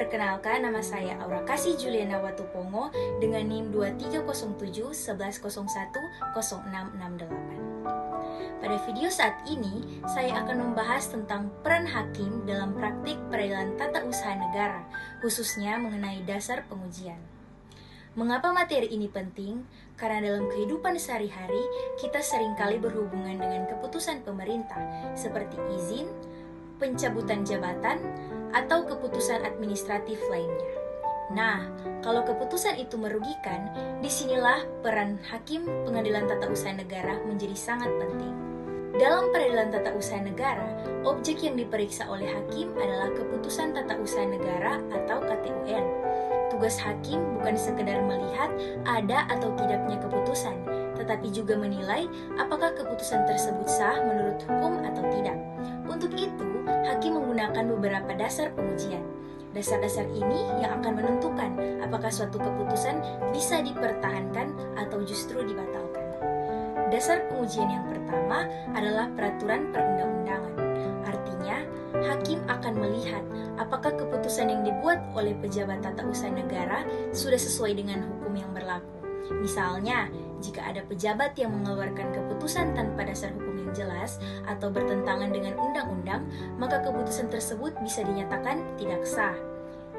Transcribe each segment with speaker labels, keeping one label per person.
Speaker 1: Perkenalkan, nama saya Aura Kasih Juliana Watupongo dengan NIM 230711010668. Pada video saat ini, saya akan membahas tentang peran hakim dalam praktik peradilan tata usaha negara, khususnya mengenai dasar pengujian. Mengapa materi ini penting? Karena dalam kehidupan sehari-hari, kita seringkali berhubungan dengan keputusan pemerintah, seperti izin, pencabutan jabatan, atau keputusan administratif lainnya. Nah, kalau keputusan itu merugikan, disinilah peran hakim pengadilan tata usaha negara menjadi sangat penting. Dalam peradilan tata usaha negara, objek yang diperiksa oleh hakim adalah keputusan tata usaha negara atau KTUN. Tugas hakim bukan sekedar melihat ada atau tidaknya keputusan, tetapi juga menilai apakah keputusan tersebut sah menurut hukum atau tidak. Untuk itu, hakim menggunakan beberapa dasar pengujian. Dasar-dasar ini yang akan menentukan apakah suatu keputusan bisa dipertahankan atau justru dibatalkan. Dasar pengujian yang pertama adalah peraturan perundang-undangan. Artinya, hakim akan melihat apakah keputusan yang dibuat oleh pejabat tata usaha negara sudah sesuai dengan hukum yang berlaku. Misalnya, jika ada pejabat yang mengeluarkan keputusan tanpa dasar hukum yang jelas atau bertentangan dengan undang-undang, maka keputusan tersebut bisa dinyatakan tidak sah.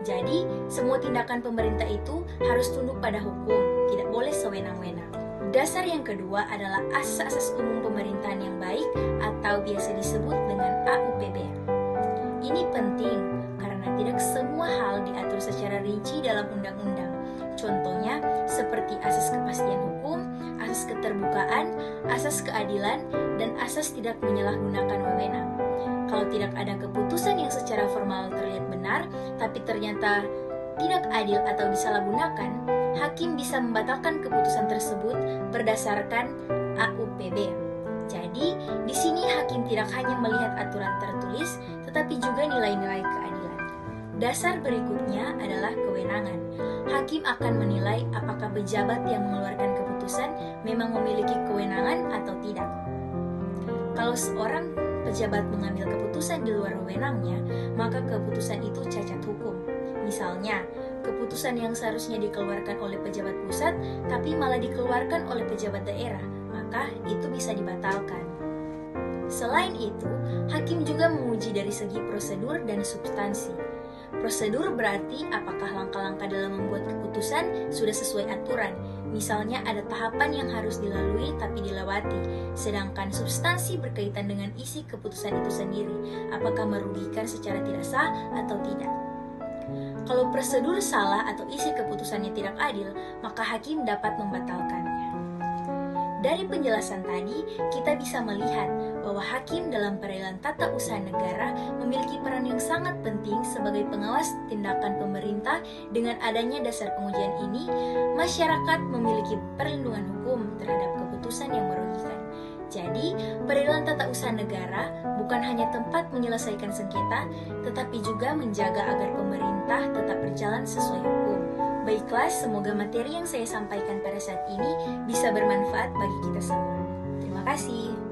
Speaker 1: Jadi, semua tindakan pemerintah itu harus tunduk pada hukum, tidak boleh sewenang-wenang. Dasar yang kedua adalah asas-asas umum pemerintahan yang baik atau biasa disebut dengan AUPB. Ini penting karena tidak semua hal diatur secara rinci dalam undang-undang. Contohnya seperti asas kepastian hukum, asas keterbukaan, asas keadilan, dan asas tidak menyalahgunakan wewenang. Kalau tidak ada keputusan yang secara formal terlihat benar, tapi ternyata tidak adil atau disalahgunakan, hakim bisa membatalkan keputusan tersebut berdasarkan AUPB. Jadi, di sini hakim tidak hanya melihat aturan tertulis, tetapi juga nilai-nilai keadilan. Dasar berikutnya adalah kewenangan. Hakim akan menilai apakah pejabat yang mengeluarkan keputusan memang memiliki kewenangan atau tidak. Kalau seorang pejabat mengambil keputusan di luar wewenangnya, maka keputusan itu cacat hukum. Misalnya, keputusan yang seharusnya dikeluarkan oleh pejabat pusat, tapi malah dikeluarkan oleh pejabat daerah, maka itu bisa dibatalkan. Selain itu, hakim juga menguji dari segi prosedur dan substansi. Prosedur berarti apakah langkah-langkah dalam membuat keputusan sudah sesuai aturan. Misalnya ada tahapan yang harus dilalui tapi dilewati. Sedangkan substansi berkaitan dengan isi keputusan itu sendiri. Apakah merugikan secara tidak sah atau tidak. Kalau prosedur salah atau isi keputusannya tidak adil, maka hakim dapat membatalkannya. Dari penjelasan tadi, kita bisa melihat bahwa hakim dalam peradilan tata usaha negara memiliki peran yang sangat penting sebagai pengawas tindakan pemerintah. Dengan adanya dasar pengujian ini, masyarakat memiliki perlindungan hukum terhadap keputusan yang merugikan. Jadi, peradilan tata usaha negara bukan hanya tempat menyelesaikan sengketa, tetapi juga menjaga agar pemerintah tetap berjalan sesuai hukum. Baiklah, semoga materi yang saya sampaikan pada saat ini bisa bermanfaat bagi kita semua. Terima kasih.